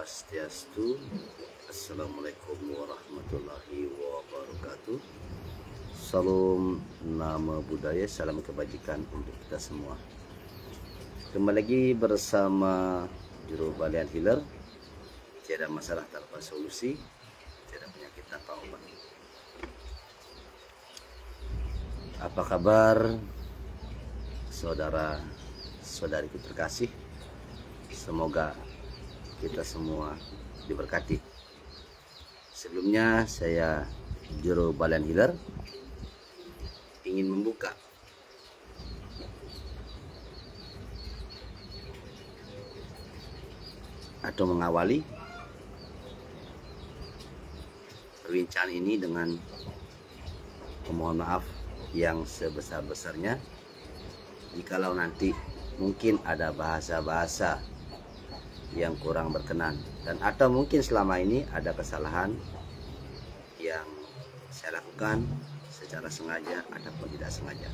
Swastiastu. Assalamualaikum warahmatullahi wabarakatuh. Salam nama budaya, salam kebajikan untuk kita semua. Kembali lagi bersama Juru Balian Healer. Tiada masalah tanpa solusi, tiada penyakit tanpa obat. Apa kabar saudara-saudariku terkasih? Semoga kita semua diberkati. Sebelumnya saya Juru Balian Healer ingin membuka atau mengawali perbincangan ini dengan memohon maaf yang sebesar-besarnya jikalau nanti mungkin ada bahasa-bahasa yang kurang berkenan, dan atau mungkin selama ini ada kesalahan yang saya lakukan secara sengaja ataupun tidak sengaja.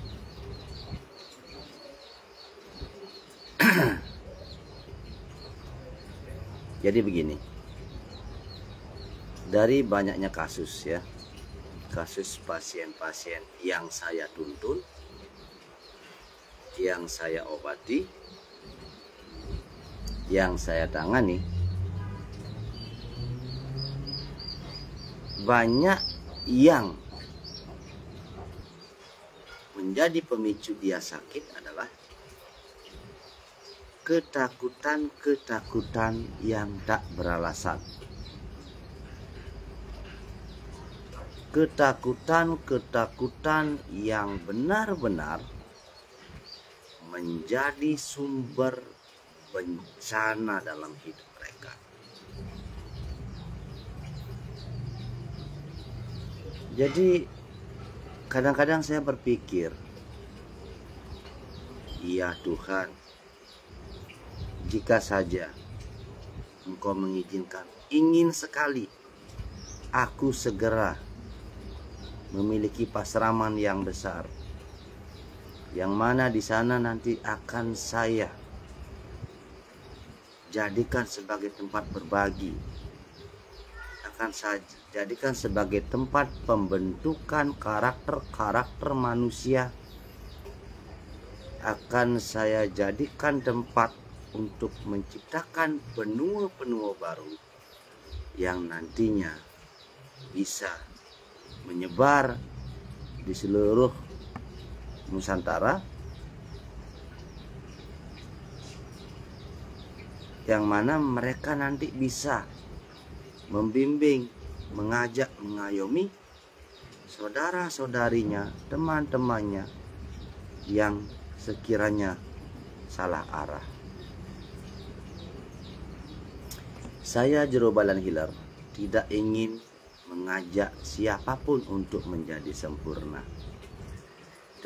Jadi begini, dari banyaknya kasus ya, kasus pasien-pasien yang saya tuntun, yang saya obati, yang saya tangani, banyak yang menjadi pemicu dia sakit adalah ketakutan-ketakutan yang tak beralasan. Ketakutan-ketakutan yang benar-benar menjadi sumber bencana dalam hidup mereka. Jadi kadang-kadang saya berpikir, ya Tuhan, jika saja Engkau mengizinkan, ingin sekali aku segera memiliki pasraman yang besar, yang mana di sana nanti akan saya jadikan sebagai tempat berbagi, akan saya jadikan sebagai tempat pembentukan karakter manusia, akan saya jadikan tempat untuk menciptakan benua-benua baru yang nantinya bisa menyebar di seluruh Nusantara, yang mana mereka nanti bisa membimbing, mengajak, mengayomi saudara-saudarinya, teman-temannya yang sekiranya salah arah. Saya Juru Balian Healer tidak ingin mengajak siapapun untuk menjadi sempurna,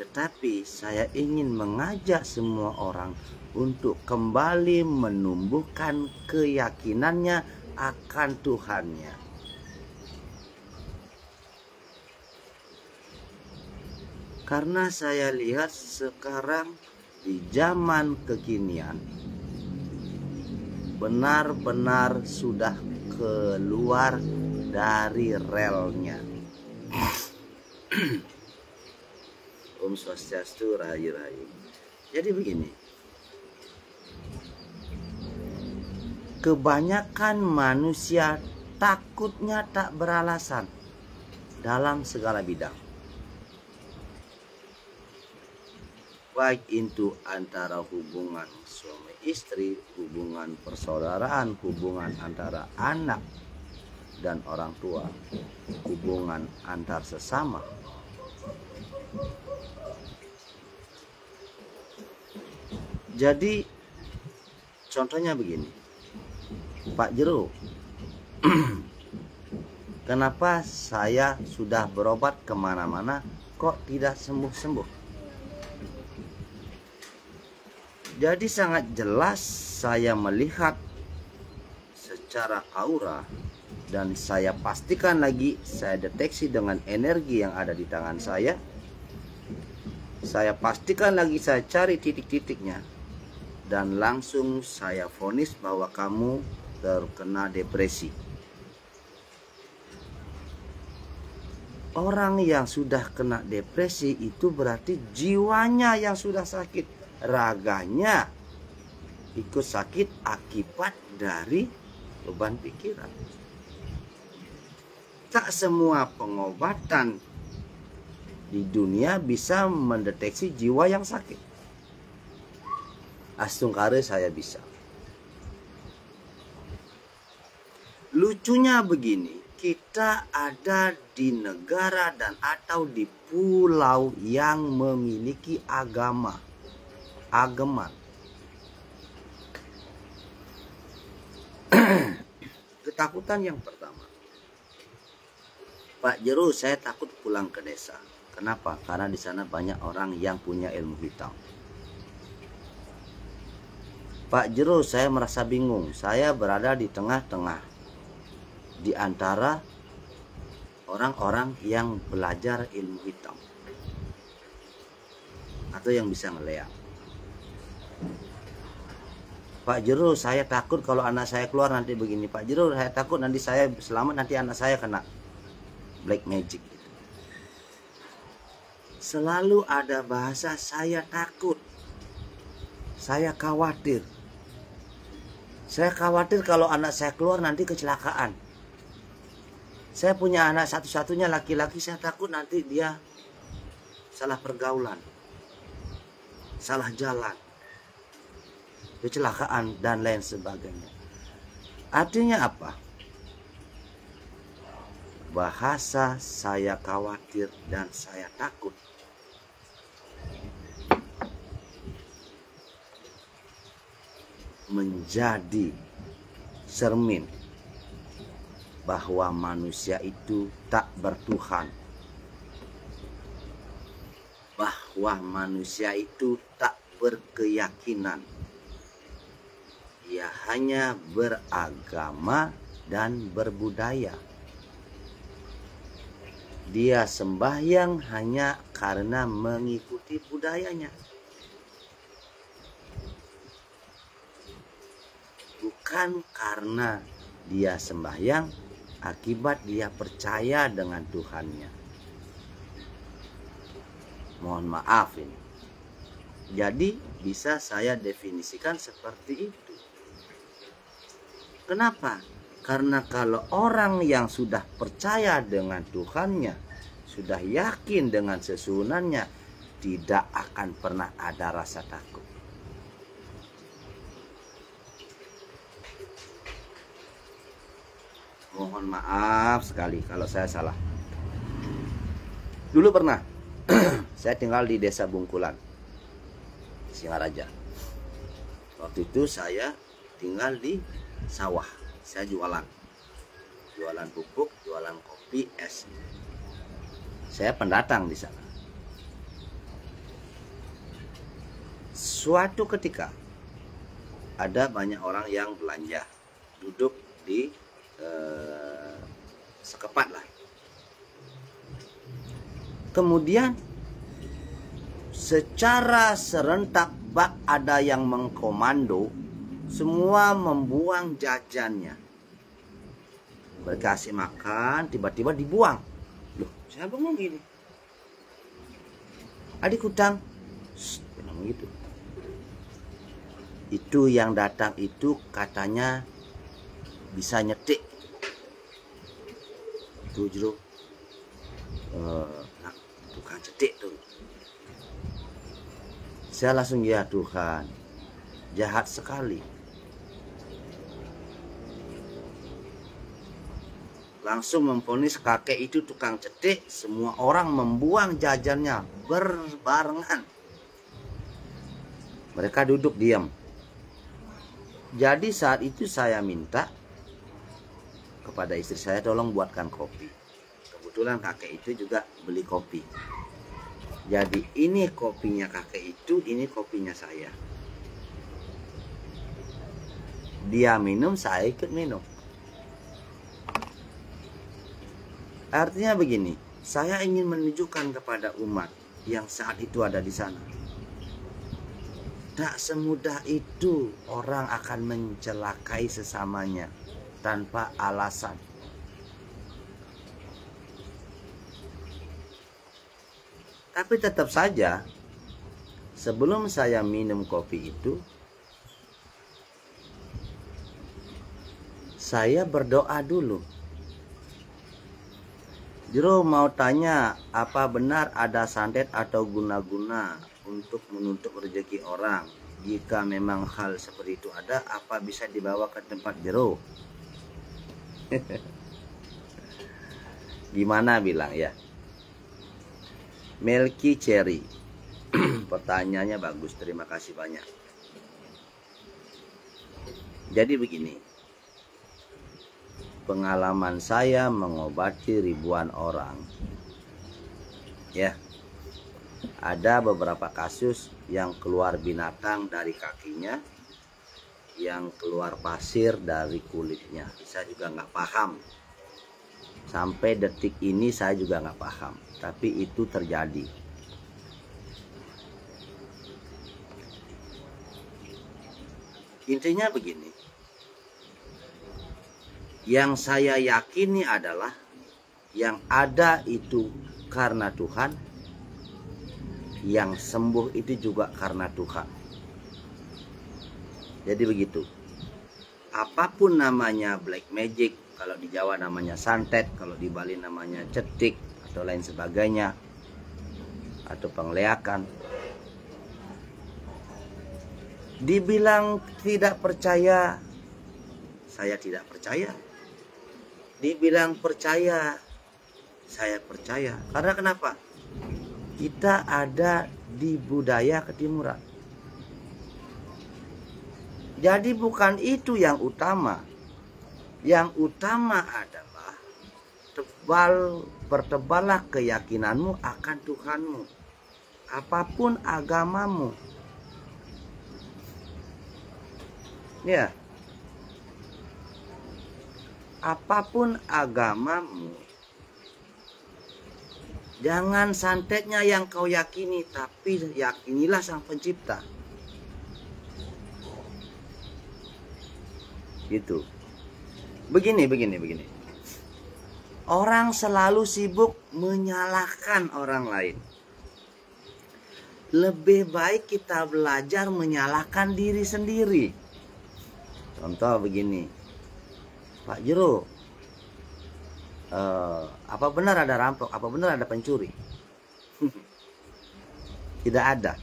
tetapi saya ingin mengajak semua orang untuk kembali menumbuhkan keyakinannya akan Tuhannya. Karena saya lihat sekarang di zaman kekinian benar-benar sudah keluar dari relnya. Om Swastiastu, Rahayu. Jadi begini, kebanyakan manusia takutnya tak beralasan dalam segala bidang, baik itu antara hubungan suami istri, hubungan persaudaraan, hubungan antara anak dan orang tua, hubungan antar sesama. Jadi contohnya begini, Pak Jero, kenapa saya sudah berobat kemana-mana kok tidak sembuh-sembuh? Jadi sangat jelas saya melihat secara aura, dan saya pastikan lagi, saya deteksi dengan energi yang ada di tangan saya pastikan lagi, saya cari titik-titiknya, dan langsung saya vonis bahwa kamu terkena depresi. Orang yang sudah kena depresi itu berarti jiwanya yang sudah sakit, raganya ikut sakit akibat dari beban pikiran. Tak semua pengobatan di dunia bisa mendeteksi jiwa yang sakit. Astungkare saya bisa. Lucunya begini, kita ada di negara dan atau di pulau yang memiliki ageman. Ketakutan yang pertama, Pak Jero, saya takut pulang ke desa. Kenapa? Karena di sana banyak orang yang punya ilmu hitam. Pak Jero, saya merasa bingung. Saya berada di tengah-tengah, di antara orang-orang yang belajar ilmu hitam atau yang bisa ngeliat. Pak Jero, saya takut kalau anak saya keluar nanti begini. Pak Jero, saya takut nanti saya selamat, nanti anak saya kena black magic. Selalu ada bahasa saya takut, saya khawatir. Saya khawatir kalau anak saya keluar nanti kecelakaan. Saya punya anak satu-satunya laki-laki, saya takut nanti dia salah pergaulan, salah jalan, kecelakaan dan lain sebagainya. Artinya apa? Bahasa saya khawatir dan saya takut menjadi cermin bahwa manusia itu tak bertuhan, bahwa manusia itu tak berkeyakinan, ia hanya beragama dan berbudaya. Dia sembahyang hanya karena mengikuti budayanya, bukan karena dia sembahyang akibat dia percaya dengan Tuhannya. Mohon maaf ini. Jadi bisa saya definisikan seperti itu. Kenapa? Karena kalau orang yang sudah percaya dengan Tuhannya, sudah yakin dengan sesunannya, tidak akan pernah ada rasa takut. Mohon maaf sekali kalau saya salah. Dulu pernah saya tinggal di desa Bungkulan, Singaraja. Waktu itu saya tinggal di sawah. Saya jualan pupuk, jualan kopi, es. Saya pendatang di sana. Suatu ketika ada banyak orang yang belanja, duduk di sekepat lah. Kemudian secara serentak bak ada yang mengkomando, semua membuang jajannya. Mereka kasih makan, tiba-tiba dibuang. Loh, saya bingung gini. Adik hutang, bilang gitu. Itu yang datang itu katanya bisa nyetik. Itu Jero, tukang cetik tuh. Saya langsung, ya Tuhan, jahat sekali. Langsung memvonis kakek itu tukang cetik, semua orang membuang jajannya berbarengan. Mereka duduk diam. Jadi saat itu saya minta kepada istri saya, tolong buatkan kopi. Kebetulan kakek itu juga beli kopi. Jadi ini kopinya kakek itu, ini kopinya saya. Dia minum, saya ikut minum. Artinya begini, saya ingin menunjukkan kepada umat yang saat itu ada di sana, Tak semudah itu orang akan mencelakai sesamanya tanpa alasan. Tapi tetap saja, sebelum saya minum kopi itu, saya berdoa dulu. Jero mau tanya, apa benar ada santet atau guna-guna untuk menuntut rezeki orang? Jika memang hal seperti itu ada, apa bisa dibawa ke tempat Jero? Gimana bilang ya? Melky Cherry. Pertanyaannya bagus, terima kasih banyak. Jadi begini, pengalaman saya mengobati ribuan orang. Ya, ada beberapa kasus yang keluar binatang dari kakinya, yang keluar pasir dari kulitnya. Saya juga nggak paham. Sampai detik ini saya juga nggak paham. Tapi itu terjadi. Intinya begini. Yang saya yakini adalah yang ada itu karena Tuhan, yang sembuh itu juga karena Tuhan. Jadi begitu. Apapun namanya black magic, kalau di Jawa namanya santet, kalau di Bali namanya cetik atau lain sebagainya, atau pengliakan. Dibilang tidak percaya, saya tidak percaya. Dibilang percaya, saya percaya. Karena kenapa? Kita ada di budaya ketimuran. Jadi bukan itu yang utama. Yang utama adalah perteballah keyakinanmu akan Tuhanmu. Apapun agamamu. Ya. Apapun agamamu, jangan santetnya yang kau yakini, tapi yakinilah Sang Pencipta. Gitu. Begini. Orang selalu sibuk menyalahkan orang lain. Lebih baik kita belajar menyalahkan diri sendiri. Contoh begini. Pak Jero, apa benar ada rampok? Apa benar ada pencuri? Tidak ada.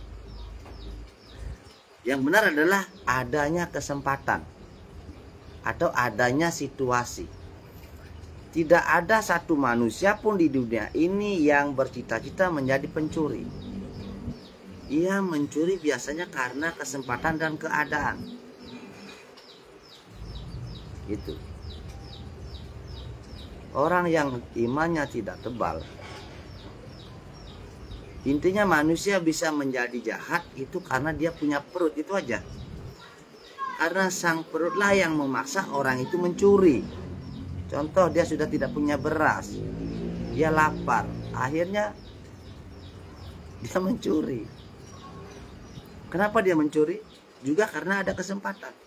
Yang benar adalah adanya kesempatan atau adanya situasi. Tidak ada satu manusia pun di dunia ini yang bercita-cita menjadi pencuri. Ia mencuri biasanya karena kesempatan dan keadaan. Gitu. Orang yang imannya tidak tebal, intinya manusia bisa menjadi jahat itu karena dia punya perut, itu aja. Karena sang perutlah yang memaksa orang itu mencuri. Contoh, dia sudah tidak punya beras, dia lapar, akhirnya dia mencuri. Kenapa dia mencuri? Juga karena ada kesempatan.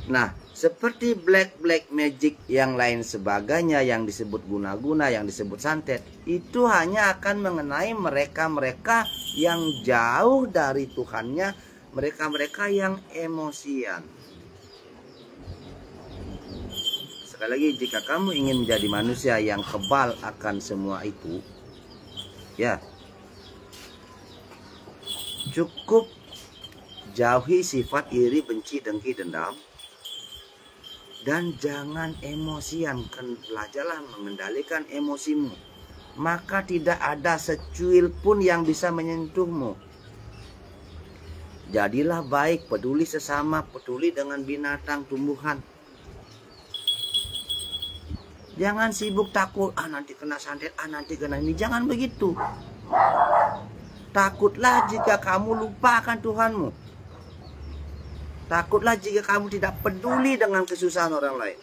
Nah, seperti black magic yang lain sebagainya, yang disebut guna-guna, yang disebut santet, itu hanya akan mengenai mereka-mereka yang jauh dari Tuhannya, mereka-mereka yang emosian. Sekali lagi, jika kamu ingin menjadi manusia yang kebal akan semua itu, ya, cukup jauhi sifat iri, benci, dengki, dendam. Dan jangan emosian, belajarlah mengendalikan emosimu. Maka tidak ada secuil pun yang bisa menyentuhmu. Jadilah baik, peduli sesama, peduli dengan binatang, tumbuhan. Jangan sibuk takut, nanti kena santet, nanti kena ini. Jangan begitu. Takutlah jika kamu lupa akan Tuhanmu. Takutlah jika kamu tidak peduli dengan kesusahan orang lain.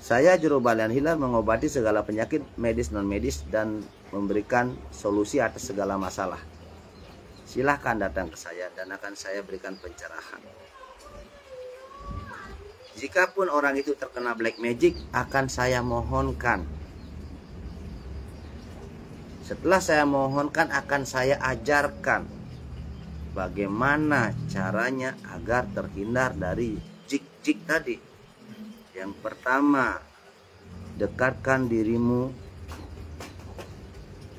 Saya Juru Balian Hiler mengobati segala penyakit medis non-medis dan memberikan solusi atas segala masalah. Silahkan datang ke saya dan akan saya berikan pencerahan. Jikapun orang itu terkena black magic, akan saya mohonkan. Setelah saya mohonkan, akan saya ajarkan bagaimana caranya agar terhindar dari jik-jik tadi. Yang pertama, dekatkan dirimu,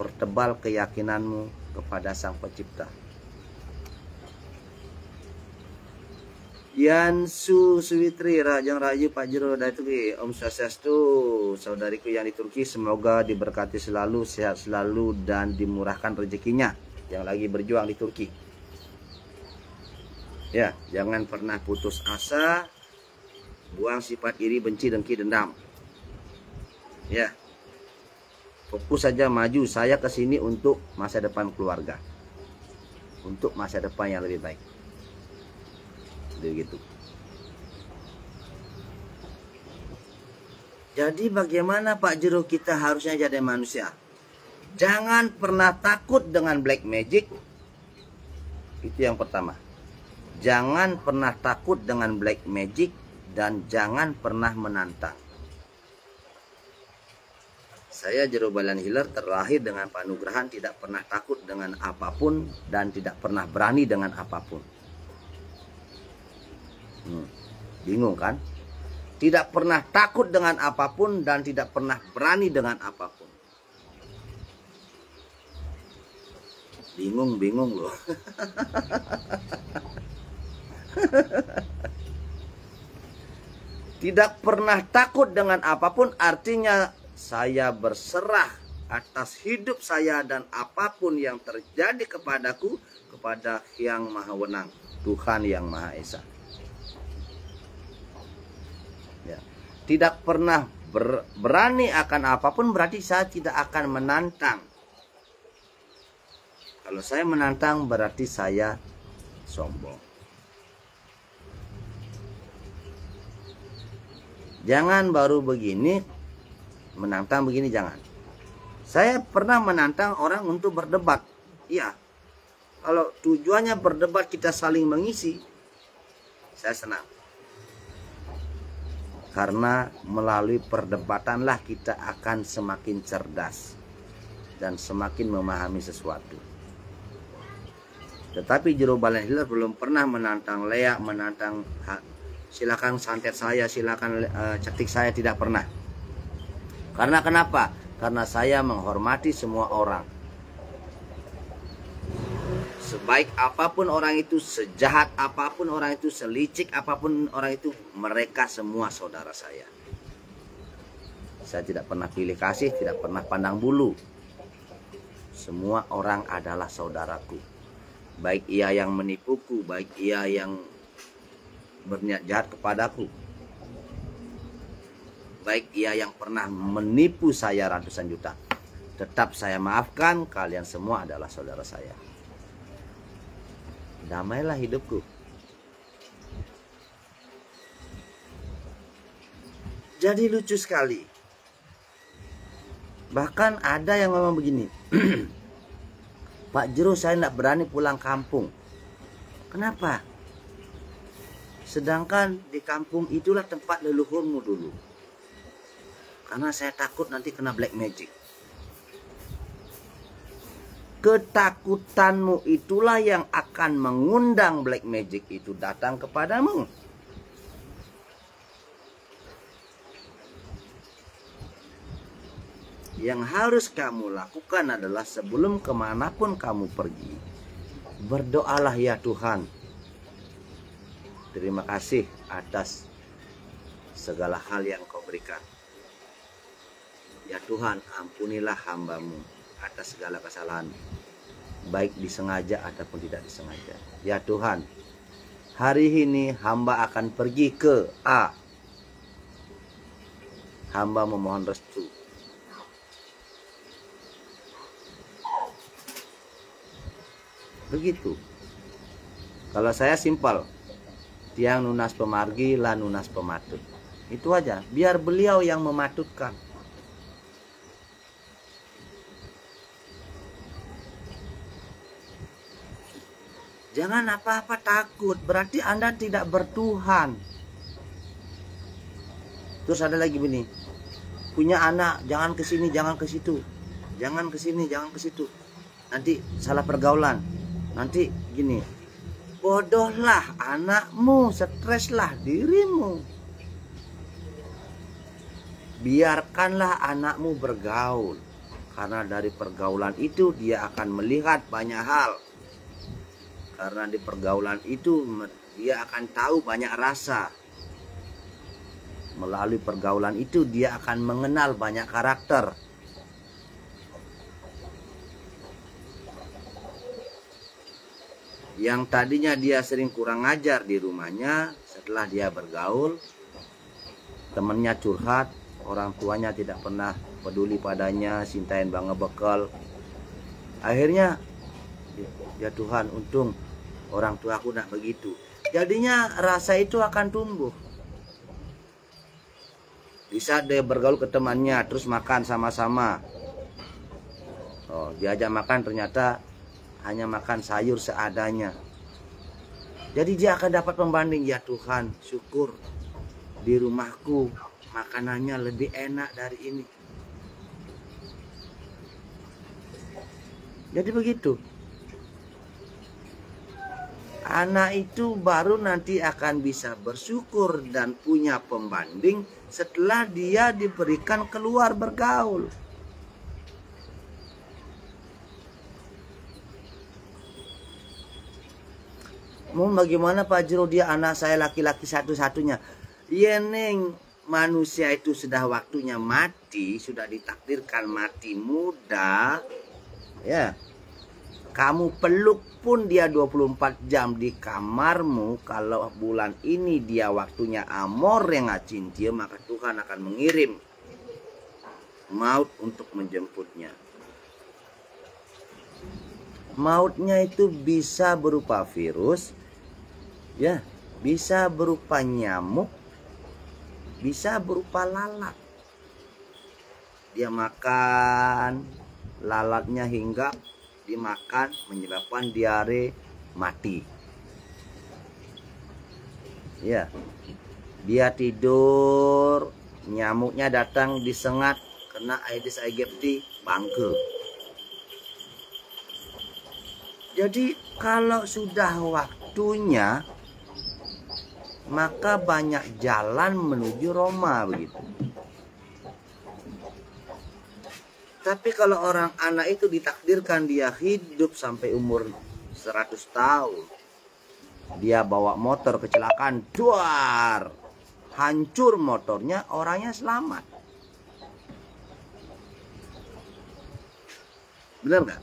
pertebal keyakinanmu kepada Sang Pencipta. Yansu Suwitri Rajang Rayu Pak Jero Daituki, Om Swastiastu. Saudariku yang di Turki, semoga diberkati selalu, sehat selalu, dan dimurahkan rezekinya yang lagi berjuang di Turki. Ya, jangan pernah putus asa, buang sifat iri, benci, dengki, dendam. Ya, fokus saja maju. Saya kesini untuk masa depan keluarga, untuk masa depan yang lebih baik. Begitu. Jadi bagaimana Pak Jero kita harusnya jadi manusia? Jangan pernah takut dengan black magic. Itu yang pertama. Jangan pernah takut dengan black magic dan jangan pernah menantang. Saya Jero Balian Hiler terlahir dengan panugrahan tidak pernah takut dengan apapun dan tidak pernah berani dengan apapun. Bingung kan? Tidak pernah takut dengan apapun dan tidak pernah berani dengan apapun. Bingung loh. Tidak pernah takut dengan apapun artinya saya berserah atas hidup saya dan apapun yang terjadi kepadaku kepada Yang Maha Wenang, Tuhan Yang Maha Esa. Ya. Tidak pernah berani akan apapun berarti saya tidak akan menantang. Kalau saya menantang berarti saya sombong. Jangan baru begini menantang begini, jangan. Saya pernah menantang orang untuk berdebat. Iya. Kalau tujuannya berdebat kita saling mengisi, saya senang. Karena melalui perdebatanlah kita akan semakin cerdas dan semakin memahami sesuatu. Tetapi Jero Balian Hiler belum pernah menantang Lea, menantang silakan santet saya, silakan cetik saya, tidak pernah. Karena kenapa? Karena saya menghormati semua orang. Sebaik apapun orang itu, sejahat apapun orang itu, selicik apapun orang itu, mereka semua saudara saya. Saya tidak pernah pilih kasih, tidak pernah pandang bulu. Semua orang adalah saudaraku. Baik ia yang menipuku, baik ia yang berniat jahat kepadaku, baik ia yang pernah menipu saya ratusan juta, tetap saya maafkan. Kalian semua adalah saudara saya. Damailah hidupku. Jadi lucu sekali. Bahkan ada yang ngomong begini, Pak Jero, saya tidak berani pulang kampung. Kenapa? Sedangkan di kampung itulah tempat leluhurmu dulu. Karena saya takut nanti kena black magic. Ketakutanmu itulah yang akan mengundang black magic itu datang kepadamu. Yang harus kamu lakukan adalah sebelum kemanapun kamu pergi, berdoalah, ya Tuhan, terima kasih atas segala hal yang kau berikan. Ya Tuhan, ampunilah hambamu atas segala kesalahan, baik disengaja ataupun tidak disengaja. Ya Tuhan, hari ini hamba akan pergi ke A. Hamba memohon restu. Begitu. Kalau saya simpel, tiang nunas pemargi lah nunas pematut. Itu aja, biar beliau yang mematutkan. Jangan apa-apa takut, berarti Anda tidak bertuhan. Terus ada lagi begini, punya anak, jangan ke sini, jangan ke situ, jangan ke sini, jangan ke situ. Nanti salah pergaulan, nanti gini. Bodohlah anakmu, streslah dirimu. Biarkanlah anakmu bergaul, karena dari pergaulan itu dia akan melihat banyak hal. Karena di pergaulan itu dia akan tahu banyak rasa. Melalui pergaulan itu dia akan mengenal banyak karakter. Yang tadinya dia sering kurang ajar di rumahnya, setelah dia bergaul, temannya curhat, orang tuanya tidak pernah peduli padanya, sintain banget bekal. Akhirnya, ya Tuhan, untung orang tuaku tidak begitu. Jadinya rasa itu akan tumbuh. Di saat dia bergaul ke temannya, terus makan sama-sama. Oh, diajak makan ternyata hanya makan sayur seadanya. Jadi dia akan dapat pembanding, ya Tuhan, syukur di rumahku makanannya lebih enak dari ini. Jadi begitu. Anak itu baru nanti akan bisa bersyukur dan punya pembanding setelah dia diberikan keluar bergaul. Mau bagaimana Pak Jero, dia anak saya laki-laki satu-satunya. Ya neng, manusia itu sudah waktunya mati, sudah ditakdirkan mati muda. Ya. Kamu peluk pun dia 24 jam di kamarmu. Kalau bulan ini dia waktunya amor yang cintia, maka Tuhan akan mengirim maut untuk menjemputnya. Mautnya itu bisa berupa virus, ya, bisa berupa nyamuk, bisa berupa lalat. Dia makan lalatnya hingga dimakan, menyebabkan diare, mati. Ya, dia tidur, nyamuknya datang disengat, kena Aedes aegypti, bangke. Jadi kalau sudah waktunya, maka banyak jalan menuju Roma begitu. Tapi kalau orang anak itu ditakdirkan dia hidup sampai umur 100 tahun. Dia bawa motor kecelakaan, duar, hancur motornya, orangnya selamat. Benar nggak?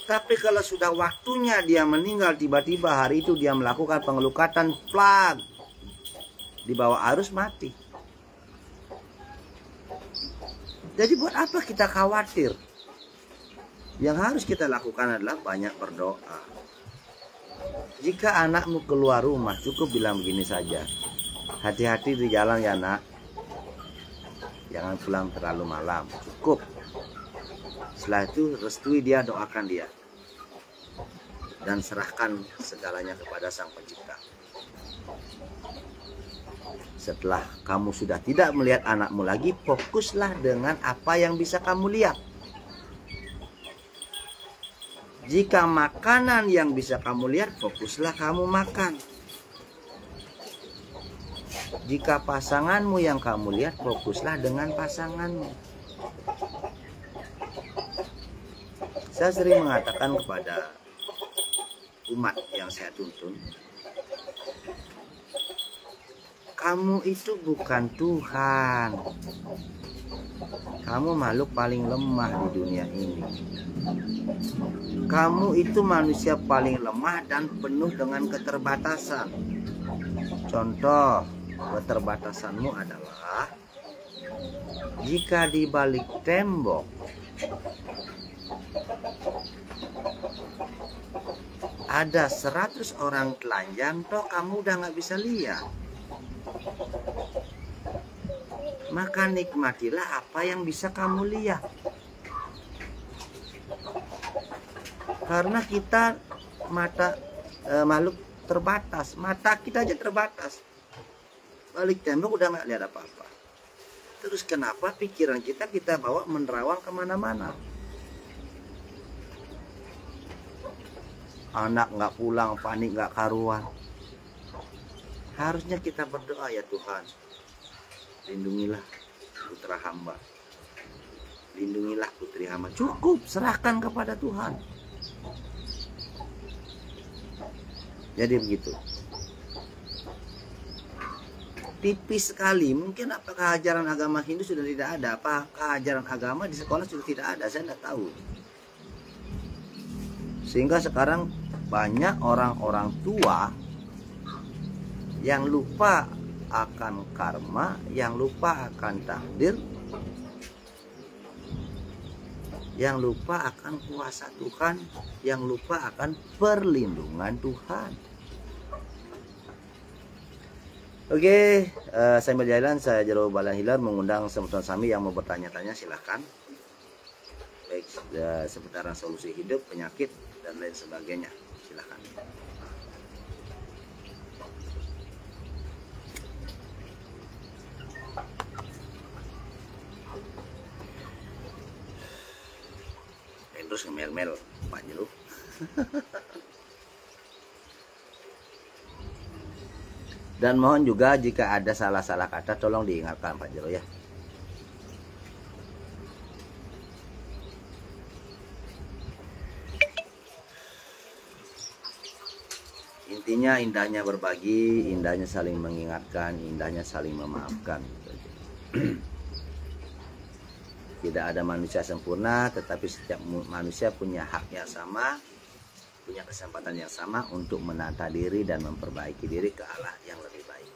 Tapi kalau sudah waktunya dia meninggal, tiba-tiba hari itu dia melakukan pengelukatan, flag, di bawah arus, mati. Jadi buat apa kita khawatir? Yang harus kita lakukan adalah banyak berdoa. Jika anakmu keluar rumah, cukup bilang begini saja. Hati-hati di jalan ya nak. Jangan pulang terlalu malam. Cukup. Setelah itu restui dia, doakan dia. Dan serahkan segalanya kepada Sang Pencipta. Setelah kamu sudah tidak melihat anakmu lagi, fokuslah dengan apa yang bisa kamu lihat. Jika makanan yang bisa kamu lihat, fokuslah kamu makan. Jika pasanganmu yang kamu lihat, fokuslah dengan pasanganmu. Saya sering mengatakan kepada umat yang saya tuntun, kamu itu bukan Tuhan. Kamu makhluk paling lemah di dunia ini. Kamu itu manusia paling lemah dan penuh dengan keterbatasan. Contoh keterbatasanmu adalah jika di balik tembok ada 100 orang telanjang, toh kamu udah nggak bisa lihat. Maka nikmatilah apa yang bisa kamu lihat. Karena kita makhluk terbatas, mata kita aja terbatas. Balik tembok udah nggak lihat apa-apa. Terus kenapa pikiran kita bawa menerawang kemana-mana? Anak nggak pulang, panik nggak karuan. Harusnya kita berdoa, ya Tuhan, lindungilah putra hamba, lindungilah putri hamba. Cukup, serahkan kepada Tuhan. Jadi begitu. Tipis sekali. Mungkin apakah ajaran agama Hindu sudah tidak ada? Apakah ajaran agama di sekolah sudah tidak ada? Saya tidak tahu. Sehingga sekarang banyak orang-orang tua yang lupa akan karma, yang lupa akan takdir, yang lupa akan kuasa Tuhan, yang lupa akan perlindungan Tuhan. Oke, saya berjalan, saya Jero Balan Hilar mengundang teman-teman Sami yang mau bertanya-tanya, silahkan. Baik seputaran solusi hidup, penyakit, dan lain sebagainya, silahkan. Terus ngemel-mel Pak Jero. Dan mohon juga jika ada salah-salah kata tolong diingatkan Pak Jero ya. Intinya indahnya berbagi, indahnya saling mengingatkan, indahnya saling memaafkan. Tidak ada manusia sempurna, tetapi setiap manusia punya hak yang sama, punya kesempatan yang sama untuk menata diri dan memperbaiki diri ke arah yang lebih baik.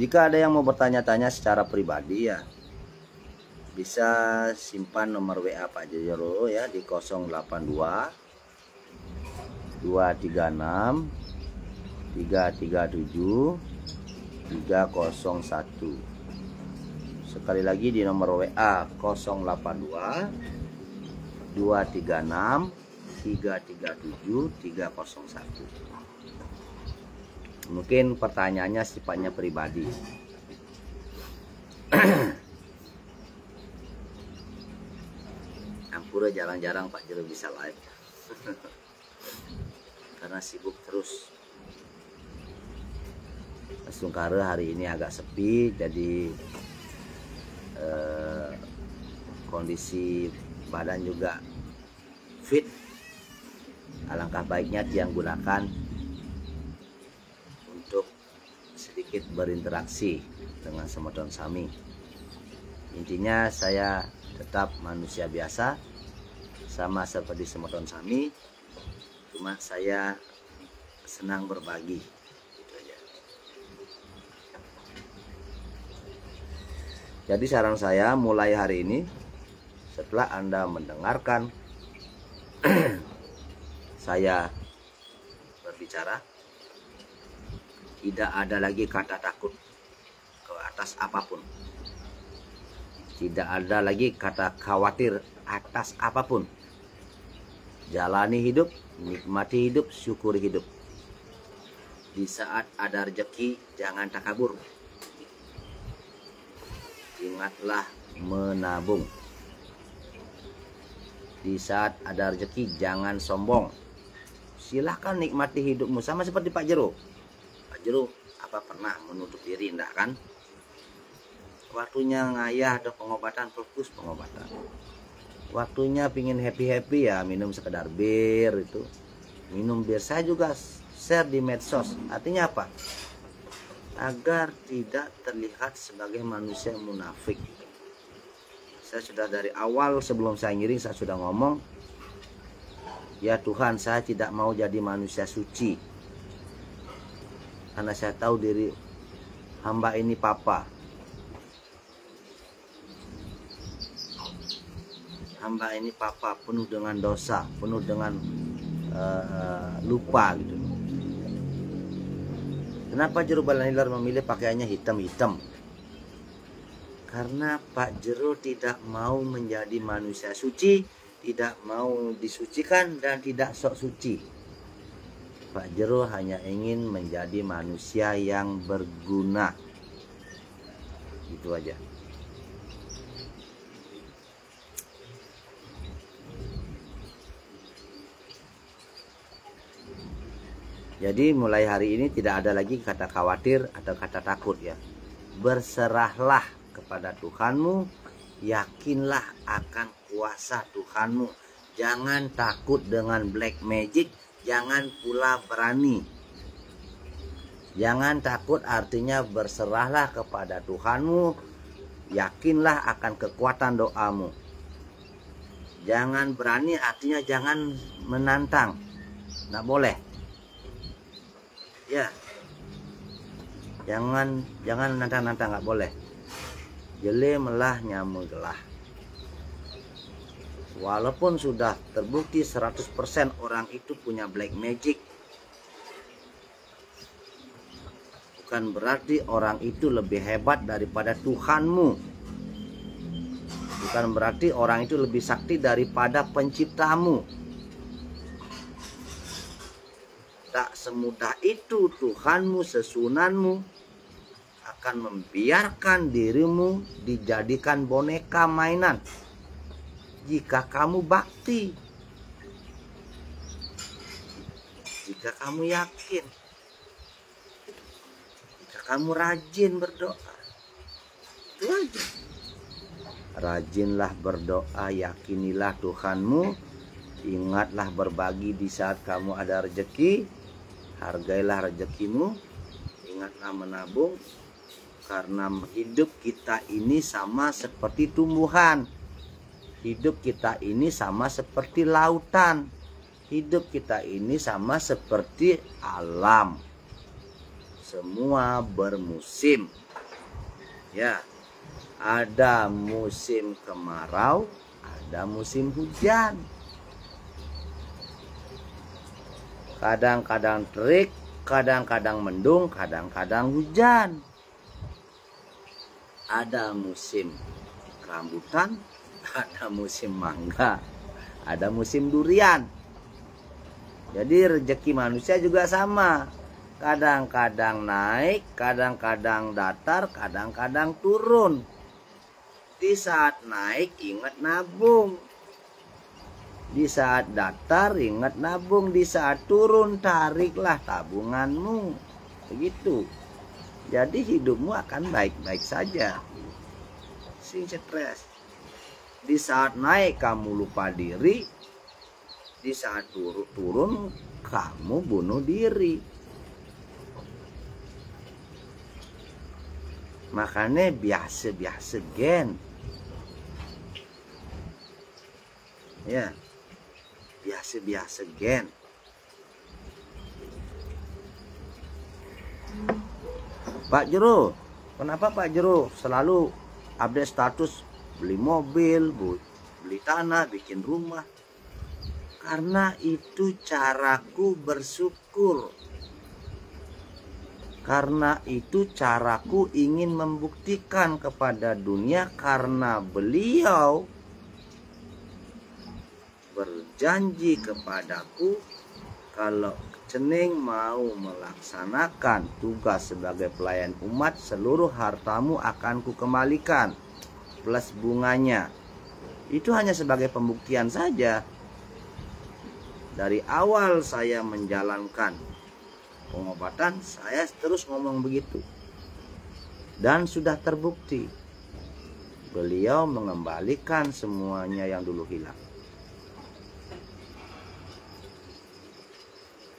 Jika ada yang mau bertanya-tanya secara pribadi ya, bisa simpan nomor WA Pak Jero ya di 082 236 337 301. Sekali lagi di nomor WA 082 236 337 301. Mungkin pertanyaannya sifatnya pribadi. Ampura jarang-jarang Pak Jero bisa live. Karena sibuk terus. Sungkara hari ini agak sepi, jadi kondisi badan juga fit. Alangkah baiknya Tiang gunakan untuk sedikit berinteraksi dengan Semeton Sami. Intinya saya tetap manusia biasa, sama seperti Semeton Sami, cuma saya senang berbagi. Jadi saran saya mulai hari ini, setelah Anda mendengarkan saya berbicara, tidak ada lagi kata takut ke atas apapun. Tidak ada lagi kata khawatir atas apapun. Jalani hidup, nikmati hidup, syukuri hidup. Di saat ada rezeki, jangan takabur. Ingatlah menabung. Di saat ada rezeki jangan sombong. Silahkan nikmati hidupmu sama seperti Pak Jero. Pak Jero apa pernah menutup diri, enggak kan? Waktunya ngayah atau pengobatan, fokus pengobatan. Waktunya pingin happy-happy ya minum sekedar bir itu. Minum bir, saya juga share di medsos. Artinya apa? Agar tidak terlihat sebagai manusia munafik. Saya sudah dari awal sebelum saya ngiring saya sudah ngomong, ya Tuhan, saya tidak mau jadi manusia suci, karena saya tahu diri hamba ini papa. hamba ini papa penuh dengan dosa, penuh dengan lupa gitu. Kenapa Jero Balanilar memilih pakaiannya hitam-hitam? Karena Pak Jero tidak mau menjadi manusia suci, tidak mau disucikan dan tidak sok suci. Pak Jero hanya ingin menjadi manusia yang berguna. Itu aja. Jadi mulai hari ini tidak ada lagi kata khawatir atau kata takut ya. Berserahlah kepada Tuhanmu, yakinlah akan kuasa Tuhanmu. Jangan takut dengan black magic, jangan pula berani. Jangan takut artinya berserahlah kepada Tuhanmu, yakinlah akan kekuatan doamu. Jangan berani artinya jangan menantang, nggak boleh. Ya, jangan nantang-nantang, nggak boleh. Jele melah nyamu gelah. Walaupun sudah terbukti 100% orang itu punya black magic, bukan berarti orang itu lebih hebat daripada Tuhanmu. Bukan berarti orang itu lebih sakti daripada penciptamu. Tak semudah itu Tuhanmu, sesunanmu akan membiarkan dirimu dijadikan boneka mainan jika kamu bakti, jika kamu yakin, jika kamu rajin berdoa. Itu aja. Rajinlah berdoa, yakinilah Tuhanmu, ingatlah berbagi di saat kamu ada rezeki, hargailah rezekimu, ingatlah menabung. Karena hidup kita ini sama seperti tumbuhan. Hidup kita ini sama seperti lautan. Hidup kita ini sama seperti alam. Semua bermusim. Ya, ada musim kemarau, ada musim hujan. Kadang-kadang terik, kadang-kadang mendung, kadang-kadang hujan. Ada musim rambutan, ada musim mangga, ada musim durian. Jadi rezeki manusia juga sama. Kadang-kadang naik, kadang-kadang datar, kadang-kadang turun. Di saat naik ingat nabung. Di saat datar ingat nabung. Di saat turun tariklah tabunganmu. Begitu. Jadi hidupmu akan baik-baik saja. Sing stres. Di saat naik kamu lupa diri. Di saat turun kamu bunuh diri. Makanya biasa-biasa gen. Ya. Biasa-biasa gen. Pak Jero, kenapa Pak Jero selalu update status beli mobil, beli tanah, bikin rumah? Karena itu caraku bersyukur. Karena itu caraku ingin membuktikan kepada dunia, karena beliau berjanji kepadaku kalau Cening mau melaksanakan tugas sebagai pelayan umat, seluruh hartamu akan kukembalikan plus bunganya. Itu hanya sebagai pembuktian saja. Dari awal saya menjalankan pengobatan, saya terus ngomong begitu. Dan sudah terbukti. Beliau mengembalikan semuanya yang dulu hilang.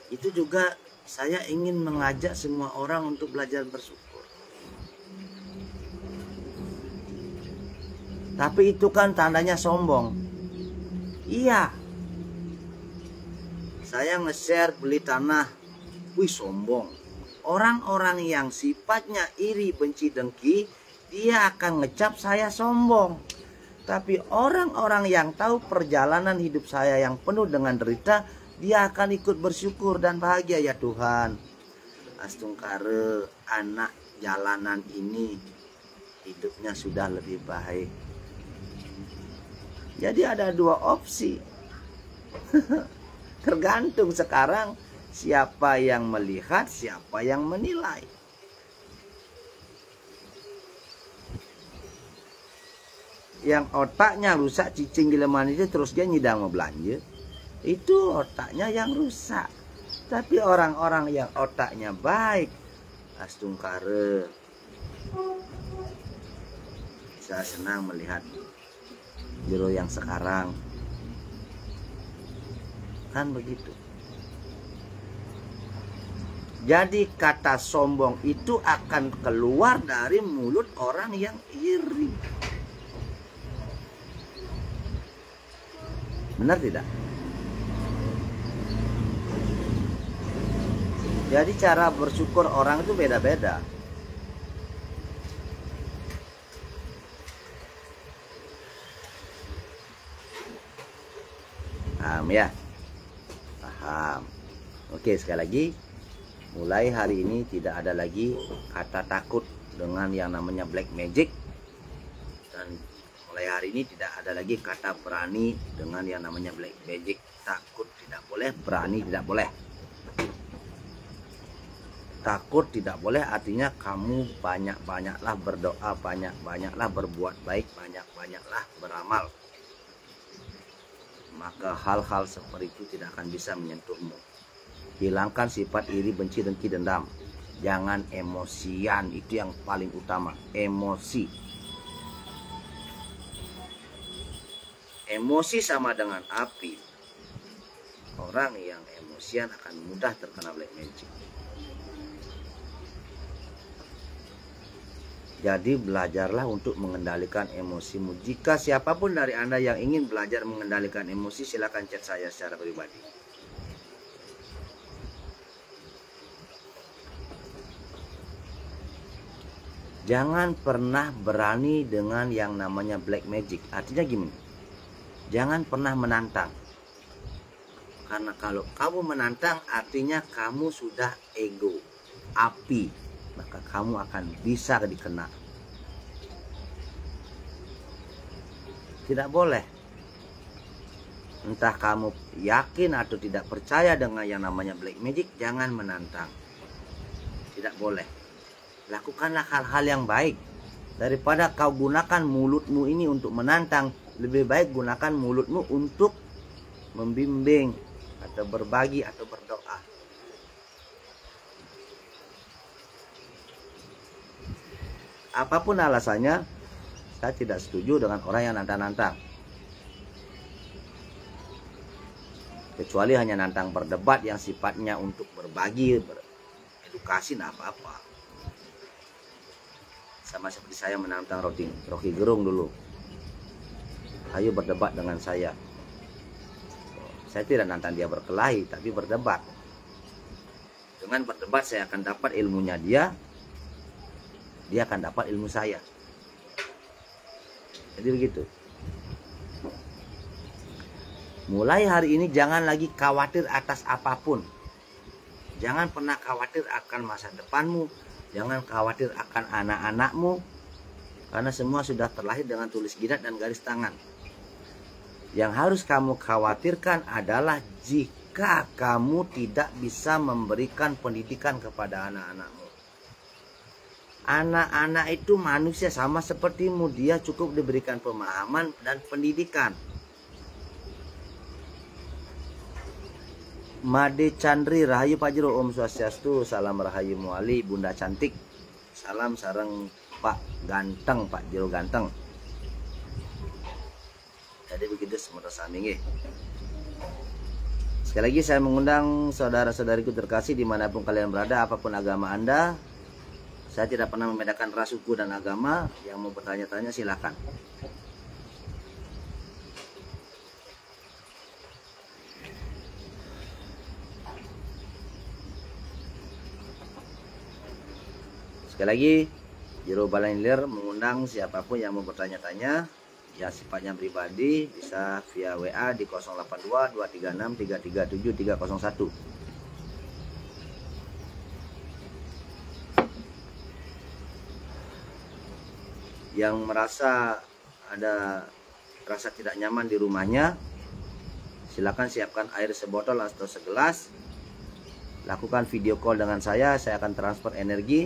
Itu juga saya ingin mengajak semua orang untuk belajar bersyukur. Tapi itu kan tandanya sombong. Iya. Saya nge-share beli tanah. Wih, sombong. Orang-orang yang sifatnya iri, benci, dengki, dia akan ngecap saya sombong. Tapi orang-orang yang tahu perjalanan hidup saya yang penuh dengan derita, dia akan ikut bersyukur dan bahagia. Ya Tuhan, Astungkare anak jalanan ini hidupnya sudah lebih baik. Jadi ada dua opsi. Tergantung sekarang siapa yang melihat, siapa yang menilai. Yang otaknya rusak, cicing gileman itu terus dia nyidang mau belanja, itu otaknya yang rusak. Tapi orang-orang yang otaknya baik, Astungkare, saya senang melihat jero yang sekarang. Kan begitu. Jadi kata sombong itu akan keluar dari mulut orang yang iri. Benar tidak? Jadi cara bersyukur orang itu beda-beda. Paham ya? Paham. Oke, sekali lagi. Mulai hari ini tidak ada lagi kata takut dengan yang namanya black magic. Dan mulai hari ini tidak ada lagi kata berani dengan yang namanya black magic. Takut tidak boleh, berani tidak boleh. Takut tidak boleh artinya kamu banyak-banyaklah berdoa, banyak-banyaklah berbuat baik, banyak-banyaklah beramal. Maka hal-hal seperti itu tidak akan bisa menyentuhmu. Hilangkan sifat iri, benci, dengki, dendam. Jangan emosian, itu yang paling utama. Emosi. Emosi sama dengan api. Orang yang emosian akan mudah terkena black magic. Jadi belajarlah untuk mengendalikan emosimu. Jika siapapun dari Anda yang ingin belajar mengendalikan emosi, silakan chat saya secara pribadi. Jangan pernah berani dengan yang namanya black magic. Artinya gimana? Jangan pernah menantang. Karena kalau kamu menantang artinya kamu sudah ego, api. Maka kamu akan bisa dikena. Tidak boleh. Entah kamu yakin atau tidak percaya dengan yang namanya black magic, jangan menantang. Tidak boleh. Lakukanlah hal-hal yang baik. Daripada kau gunakan mulutmu ini untuk menantang, lebih baik gunakan mulutmu untuk membimbing atau berbagi atau berdoa. Apapun alasannya, saya tidak setuju dengan orang yang nantang-nantang. Kecuali hanya nantang berdebat yang sifatnya untuk berbagi, beredukasi, nah apa-apa. Sama seperti saya menantang Rocky Gerung dulu. Ayo berdebat dengan saya. Saya tidak nantang dia berkelahi, tapi berdebat. Dengan berdebat saya akan dapat ilmunya dia akan dapat ilmu saya. Jadi begitu. Mulai hari ini jangan lagi khawatir atas apapun. Jangan pernah khawatir akan masa depanmu. Jangan khawatir akan anak-anakmu. Karena semua sudah terlahir dengan tulis jidat dan garis tangan. Yang harus kamu khawatirkan adalah jika kamu tidak bisa memberikan pendidikan kepada anak-anakmu. Anak-anak itu manusia sama sepertimu. Dia cukup diberikan pemahaman dan pendidikan. Made Chandri Rahayu Pajero, Om Swastiastu, salam Rahayu Muali, Bunda Cantik, salam sareng Pak Ganteng, Pak Jero Ganteng. Jadi begitu semua sami nggih. Sekali lagi saya mengundang saudara-saudariku terkasih dimanapun kalian berada, apapun agama Anda. Saya tidak pernah membedakan ras, suku, dan agama. Yang mau bertanya-tanya silakan. Sekali lagi, Jero Balanilir mengundang siapapun yang mau bertanya-tanya. yang sifatnya pribadi bisa via WA di 082 236 337 301. Yang merasa ada rasa tidak nyaman di rumahnya, silakan siapkan air sebotol atau segelas, lakukan video call dengan saya akan transfer energi.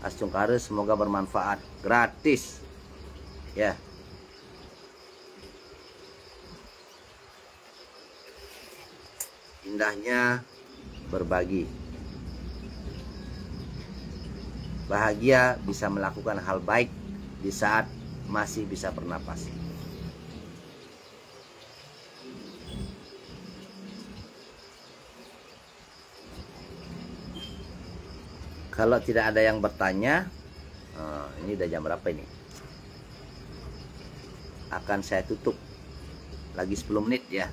Ascungkare semoga bermanfaat, gratis ya. Indahnya berbagi. Bahagia bisa melakukan hal baik di saat masih bisa bernapas. Kalau tidak ada yang bertanya, ini udah jam berapa ini? Akan saya tutup lagi 10 menit ya.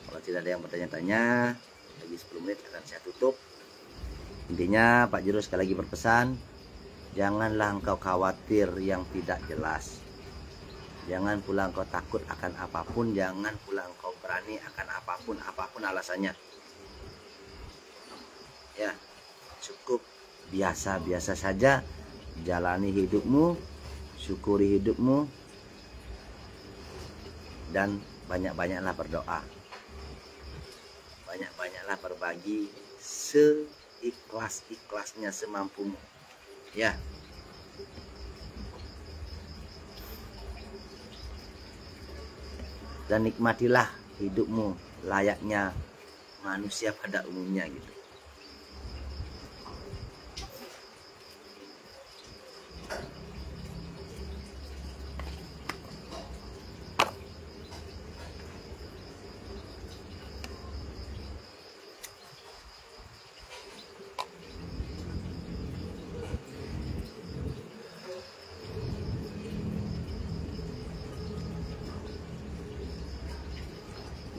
Kalau tidak ada yang bertanya-tanya, lagi 10 menit akan saya tutup. Intinya Pak Jero sekali lagi berpesan, janganlah engkau khawatir yang tidak jelas. Jangan pula engkau takut akan apapun, jangan pula engkau berani akan apapun alasannya. Ya, cukup biasa-biasa saja, jalani hidupmu, syukuri hidupmu, dan banyak-banyaklah berdoa. Banyak-banyaklah berbagi seikhlas-ikhlasnya, semampumu. Ya. Dan nikmatilah hidupmu layaknya manusia pada umumnya gitu.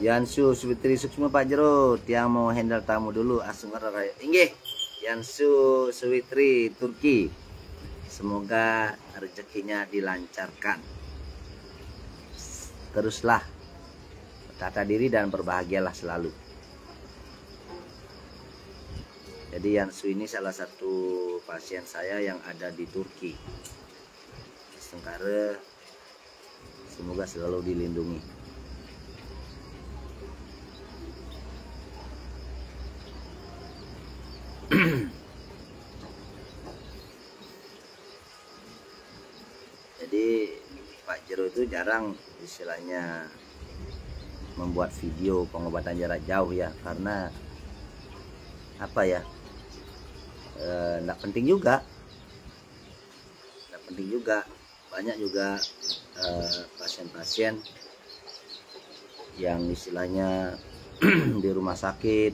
Yansu Switri Suksma Pak Jero, tiang mau handle tamu dulu Asungkare Raya. Inggih, Yansu Switri Turki. Semoga rezekinya dilancarkan. Teruslah tata diri dan berbahagialah selalu. Jadi Yansu ini salah satu pasien saya yang ada di Turki. Asungkare semoga selalu dilindungi. Jadi Pak Jero itu jarang istilahnya membuat video pengobatan jarak jauh ya, karena apa ya, enggak penting juga, banyak juga pasien-pasien yang istilahnya di rumah sakit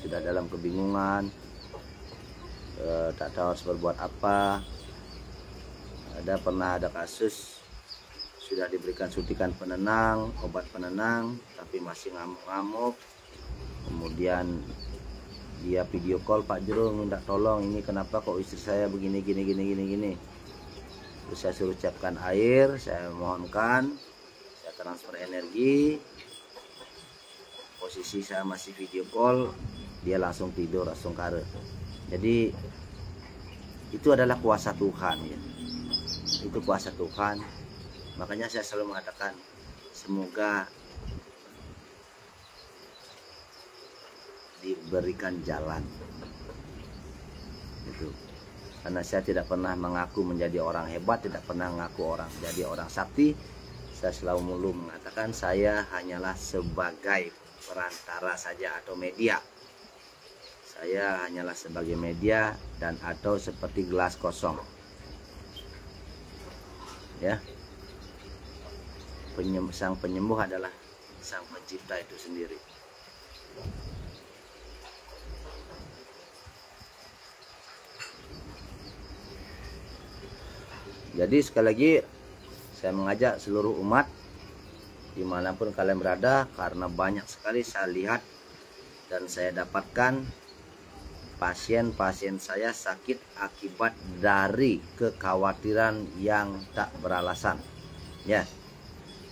sudah dalam kebingungan, tak tahu harus berbuat apa. Pernah ada kasus sudah diberikan suntikan penenang, obat penenang, tapi masih ngamuk-ngamuk. Kemudian dia video call, Pak Jero minta tolong, ini kenapa kok istri saya begini gini. Terus saya suruh siapkan air, saya mohonkan, saya transfer energi. Posisi saya masih video call, dia langsung tidur, langsung kare. Jadi itu adalah kuasa Tuhan ya. Itu kuasa Tuhan. Makanya saya selalu mengatakan semoga diberikan jalan gitu. Karena saya tidak pernah mengaku menjadi orang hebat, tidak pernah mengaku jadi orang sakti. Saya selalu mengatakan saya hanyalah sebagai perantara saja atau media. Saya hanyalah sebagai media dan atau seperti gelas kosong. Ya, sang penyembuh adalah sang pencipta itu sendiri. Jadi sekali lagi saya mengajak seluruh umat dimanapun kalian berada, karena banyak sekali saya lihat dan saya dapatkan pasien-pasien saya sakit akibat dari kekhawatiran yang tak beralasan, ya,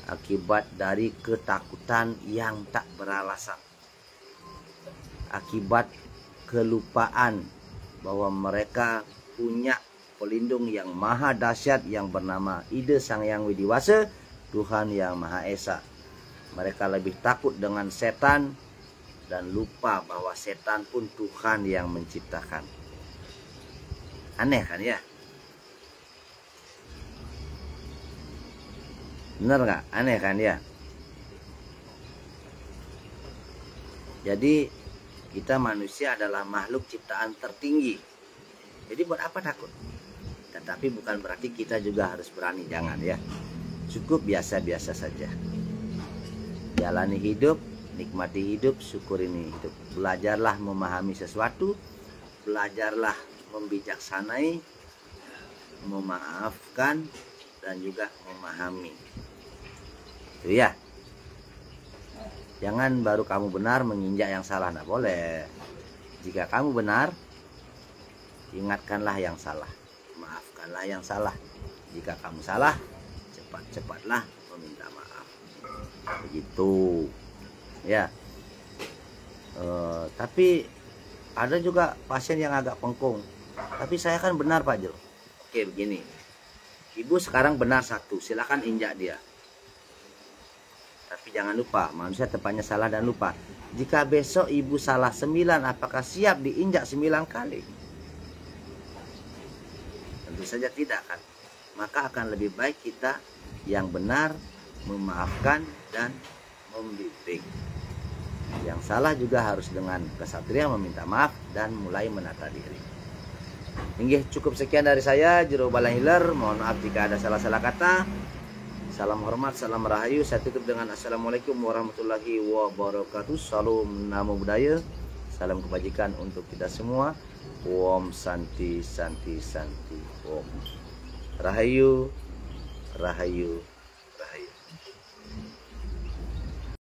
akibat dari ketakutan yang tak beralasan, akibat kelupaan bahwa mereka punya pelindung yang maha dahsyat yang bernama Ida Sang Yang Widiwasa, Tuhan yang Maha Esa. Mereka lebih takut dengan setan dan lupa bahwa setan pun Tuhan yang menciptakan. Aneh kan ya? Bener nggak? Aneh kan ya? Jadi kita manusia adalah makhluk ciptaan tertinggi. Jadi buat apa takut? Tetapi bukan berarti kita juga harus berani, jangan ya. Cukup biasa-biasa saja. Jalani hidup, nikmati hidup, syukurin hidup. Belajarlah memahami sesuatu, belajarlah membijaksanai, memaafkan, dan juga memahami. Itu ya. Jangan baru kamu benar menginjak yang salah, tidak boleh. Jika kamu benar, ingatkanlah yang salah, maafkanlah yang salah. Jika kamu salah, cepat-cepatlah meminta maaf. Begitu. Ya, tapi ada juga pasien yang agak pengkung. Tapi saya kan benar Pak Jo. Oke begini, ibu sekarang benar satu, silakan injak dia. Tapi jangan lupa, manusia tepatnya salah dan lupa. Jika besok ibu salah 9, apakah siap diinjak 9 kali? Tentu saja tidak kan. Maka akan lebih baik kita yang benar memaafkan dan membimbing. Yang salah juga harus dengan kesatria meminta maaf dan mulai menata diri. Inggih, cukup sekian dari saya, Jero Balahiler. Mohon maaf jika ada salah-salah kata. Salam hormat, salam rahayu. Saya tutup dengan Assalamualaikum warahmatullahi wabarakatuh. Salam namo buddhaya. Salam kebajikan untuk kita semua. Om Santi Santi Santi Om. Rahayu, rahayu.